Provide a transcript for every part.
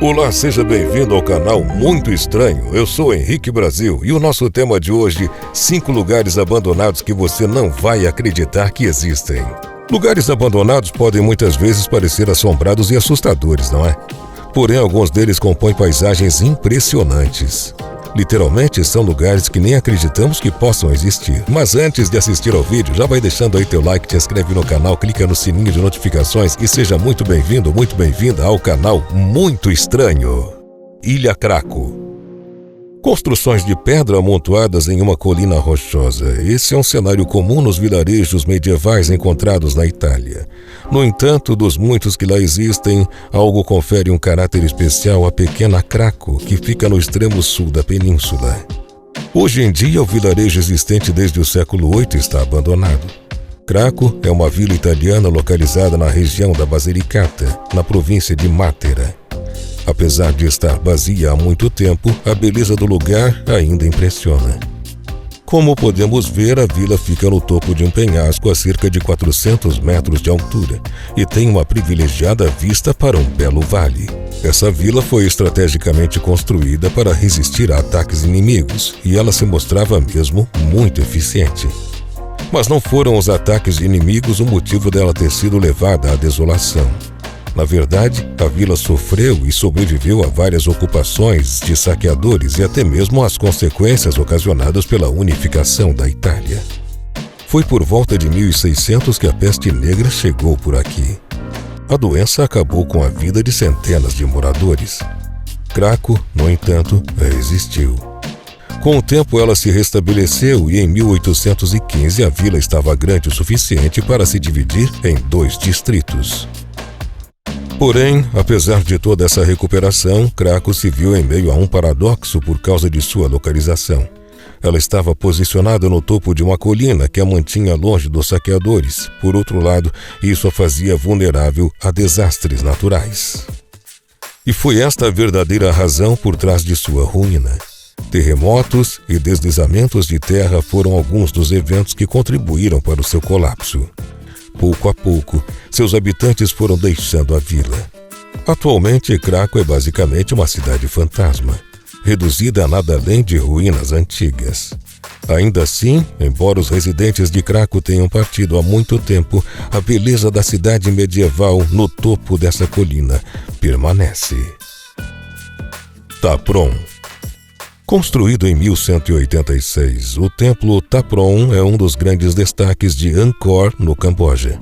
Olá, seja bem-vindo ao canal Muito Estranho. Eu sou Henrique Brasil e o nosso tema de hoje, 5 lugares abandonados que você não vai acreditar que existem. Lugares abandonados podem muitas vezes parecer assombrados e assustadores, não é? Porém, alguns deles compõem paisagens impressionantes. Literalmente, são lugares que nem acreditamos que possam existir. Mas antes de assistir ao vídeo, já vai deixando aí teu like, te inscreve no canal, clica no sininho de notificações e seja muito bem-vindo, muito bem-vinda ao canal Muito Estranho. Ilha Craco. Construções de pedra amontoadas em uma colina rochosa. Esse é um cenário comum nos vilarejos medievais encontrados na Itália. No entanto, dos muitos que lá existem, algo confere um caráter especial à pequena Craco, que fica no extremo sul da península. Hoje em dia, o vilarejo existente desde o século VIII está abandonado. Craco é uma vila italiana localizada na região da Basilicata, na província de Matera. Apesar de estar vazia há muito tempo, a beleza do lugar ainda impressiona. Como podemos ver, a vila fica no topo de um penhasco a cerca de 400 metros de altura e tem uma privilegiada vista para um belo vale. Essa vila foi estrategicamente construída para resistir a ataques inimigos e ela se mostrava mesmo muito eficiente. Mas não foram os ataques de inimigos o motivo dela ter sido levada à desolação. Na verdade, a vila sofreu e sobreviveu a várias ocupações de saqueadores e até mesmo às consequências ocasionadas pela unificação da Itália. Foi por volta de 1600 que a peste negra chegou por aqui. A doença acabou com a vida de centenas de moradores. Craco, no entanto, resistiu. Com o tempo ela se restabeleceu e em 1815 a vila estava grande o suficiente para se dividir em 2 distritos. Porém, apesar de toda essa recuperação, Craco se viu em meio a um paradoxo por causa de sua localização. Ela estava posicionada no topo de uma colina que a mantinha longe dos saqueadores. Por outro lado, isso a fazia vulnerável a desastres naturais. E foi esta a verdadeira razão por trás de sua ruína. Terremotos e deslizamentos de terra foram alguns dos eventos que contribuíram para o seu colapso. Pouco a pouco, seus habitantes foram deixando a vila. Atualmente, Craco é basicamente uma cidade fantasma, reduzida a nada além de ruínas antigas. Ainda assim, embora os residentes de Craco tenham partido há muito tempo, a beleza da cidade medieval no topo dessa colina permanece. Tapron. Construído em 1186, o templo Tapron é um dos grandes destaques de Angkor, no Camboja.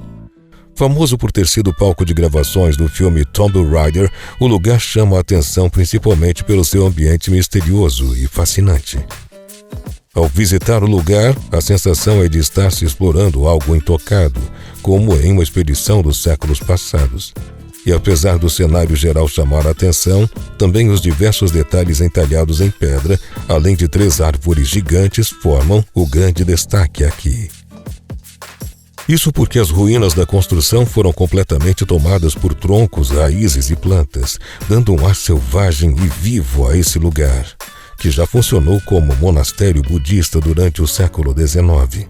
Famoso por ter sido palco de gravações do filme Tomb Raider, o lugar chama a atenção principalmente pelo seu ambiente misterioso e fascinante. Ao visitar o lugar, a sensação é de estar se explorando algo intocado, como em uma expedição dos séculos passados. E apesar do cenário geral chamar a atenção, também os diversos detalhes entalhados em pedra, além de 3 árvores gigantes, formam o grande destaque aqui. Isso porque as ruínas da construção foram completamente tomadas por troncos, raízes e plantas, dando um ar selvagem e vivo a esse lugar, que já funcionou como monastério budista durante o século XIX.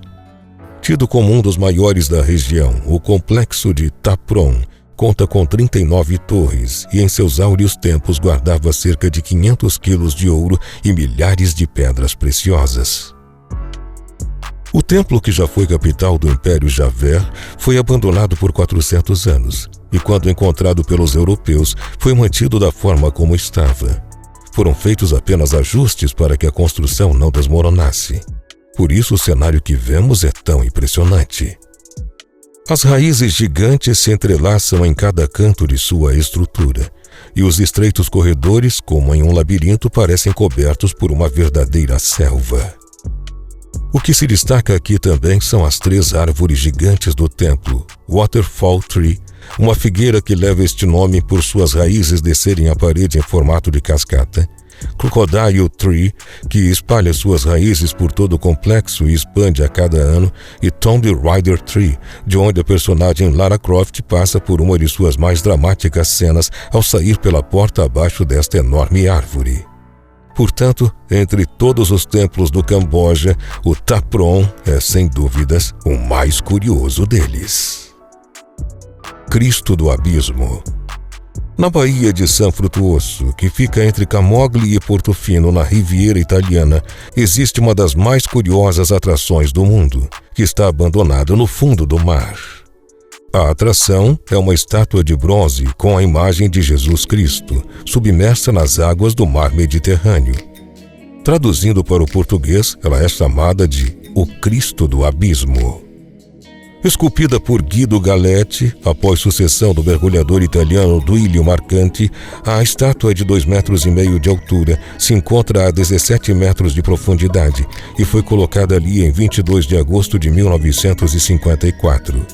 Tido como um dos maiores da região, o complexo de Tapron conta com 39 torres e em seus áureos tempos guardava cerca de 500 quilos de ouro e milhares de pedras preciosas. O templo, que já foi capital do Império Javer, foi abandonado por 400 anos e, quando encontrado pelos europeus, foi mantido da forma como estava. Foram feitos apenas ajustes para que a construção não desmoronasse. Por isso o cenário que vemos é tão impressionante. As raízes gigantes se entrelaçam em cada canto de sua estrutura, e os estreitos corredores, como em um labirinto, parecem cobertos por uma verdadeira selva. O que se destaca aqui também são as 3 árvores gigantes do templo, Waterfall Tree, uma figueira que leva este nome por suas raízes descerem a parede em formato de cascata, Crocodile Tree, que espalha suas raízes por todo o complexo e expande a cada ano, e Tomb Raider Tree, de onde a personagem Lara Croft passa por uma de suas mais dramáticas cenas ao sair pela porta abaixo desta enorme árvore. Portanto, entre todos os templos do Camboja, o Tapron é, sem dúvidas, o mais curioso deles. Cristo do Abismo. Na Baía de San Frutuoso, que fica entre Camogli e Portofino, na Riviera Italiana, existe uma das mais curiosas atrações do mundo, que está abandonada no fundo do mar. A atração é uma estátua de bronze com a imagem de Jesus Cristo, submersa nas águas do mar Mediterrâneo. Traduzindo para o português, ela é chamada de o Cristo do Abismo. Esculpida por Guido Galletti, após sucessão do mergulhador italiano Duilio Marcanti, a estátua é de 2,5 metros de altura, se encontra a 17 metros de profundidade e foi colocada ali em 22 de agosto de 1954.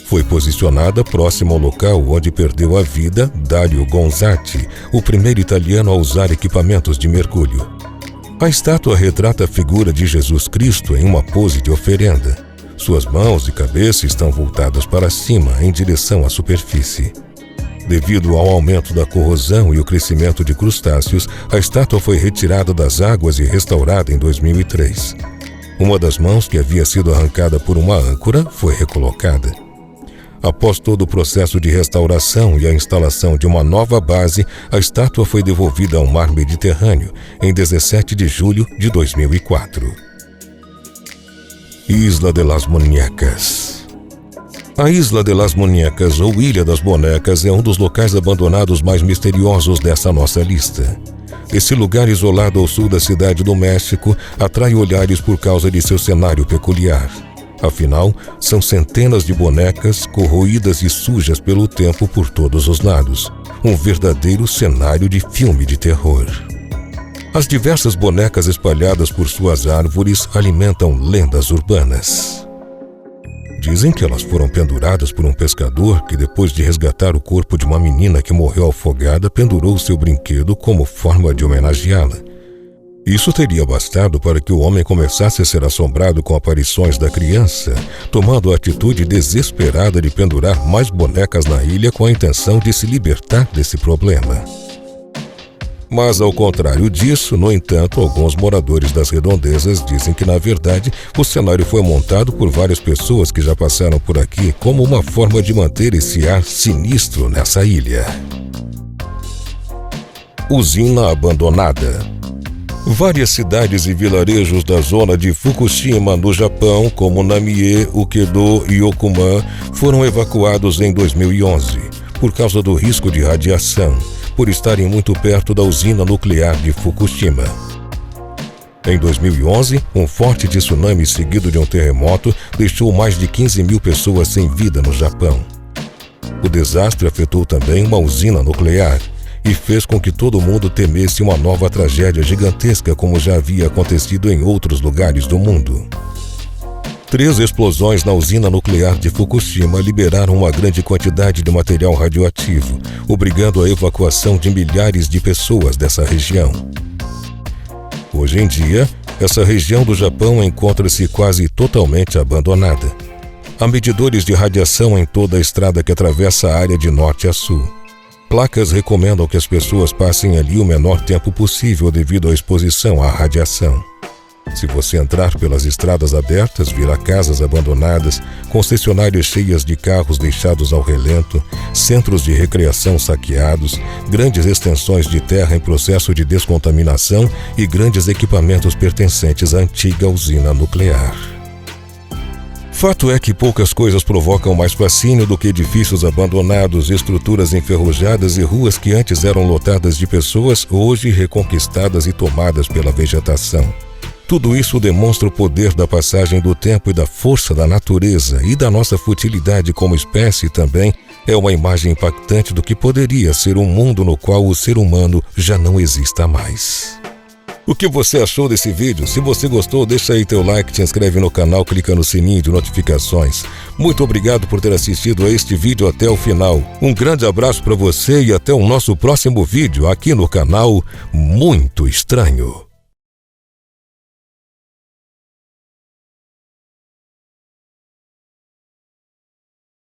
Foi posicionada próximo ao local onde perdeu a vida Dario Gonzatti, o primeiro italiano a usar equipamentos de mergulho. A estátua retrata a figura de Jesus Cristo em uma pose de oferenda. Suas mãos e cabeça estão voltadas para cima, em direção à superfície. Devido ao aumento da corrosão e o crescimento de crustáceos, a estátua foi retirada das águas e restaurada em 2003. Uma das mãos que havia sido arrancada por uma âncora foi recolocada. Após todo o processo de restauração e a instalação de uma nova base, a estátua foi devolvida ao mar Mediterrâneo em 17 de julho de 2004. Isla de las Muñecas. A Isla de las Muñecas, ou Ilha das Bonecas, é um dos locais abandonados mais misteriosos dessa nossa lista. Esse lugar isolado ao sul da cidade do México atrai olhares por causa de seu cenário peculiar. Afinal, são centenas de bonecas corroídas e sujas pelo tempo por todos os lados. Um verdadeiro cenário de filme de terror. As diversas bonecas espalhadas por suas árvores alimentam lendas urbanas. Dizem que elas foram penduradas por um pescador que, depois de resgatar o corpo de uma menina que morreu afogada, pendurou seu brinquedo como forma de homenageá-la. Isso teria bastado para que o homem começasse a ser assombrado com aparições da criança, tomando a atitude desesperada de pendurar mais bonecas na ilha com a intenção de se libertar desse problema. Mas, ao contrário disso, no entanto, alguns moradores das redondezas dizem que, na verdade, o cenário foi montado por várias pessoas que já passaram por aqui como uma forma de manter esse ar sinistro nessa ilha. Usina abandonada. Várias cidades e vilarejos da zona de Fukushima, no Japão, como Namie, Ukedo e Okuma, foram evacuados em 2011, por causa do risco de radiação, por estarem muito perto da usina nuclear de Fukushima. Em 2011, um forte tsunami seguido de um terremoto deixou mais de 15 mil pessoas sem vida no Japão. O desastre afetou também uma usina nuclear e fez com que todo mundo temesse uma nova tragédia gigantesca como já havia acontecido em outros lugares do mundo. 3 explosões na usina nuclear de Fukushima liberaram uma grande quantidade de material radioativo, obrigando a evacuação de milhares de pessoas dessa região. Hoje em dia, essa região do Japão encontra-se quase totalmente abandonada. Há medidores de radiação em toda a estrada que atravessa a área de norte a sul. Placas recomendam que as pessoas passem ali o menor tempo possível devido à exposição à radiação. Se você entrar pelas estradas abertas, virá casas abandonadas, concessionárias cheias de carros deixados ao relento, centros de recreação saqueados, grandes extensões de terra em processo de descontaminação e grandes equipamentos pertencentes à antiga usina nuclear. Fato é que poucas coisas provocam mais fascínio do que edifícios abandonados, estruturas enferrujadas e ruas que antes eram lotadas de pessoas, hoje reconquistadas e tomadas pela vegetação. Tudo isso demonstra o poder da passagem do tempo e da força da natureza e da nossa futilidade como espécie também é uma imagem impactante do que poderia ser um mundo no qual o ser humano já não exista mais. O que você achou desse vídeo? Se você gostou, deixa aí teu like, te inscreve no canal, clica no sininho de notificações. Muito obrigado por ter assistido a este vídeo até o final. Um grande abraço para você e até o nosso próximo vídeo aqui no canal Muito Estranho.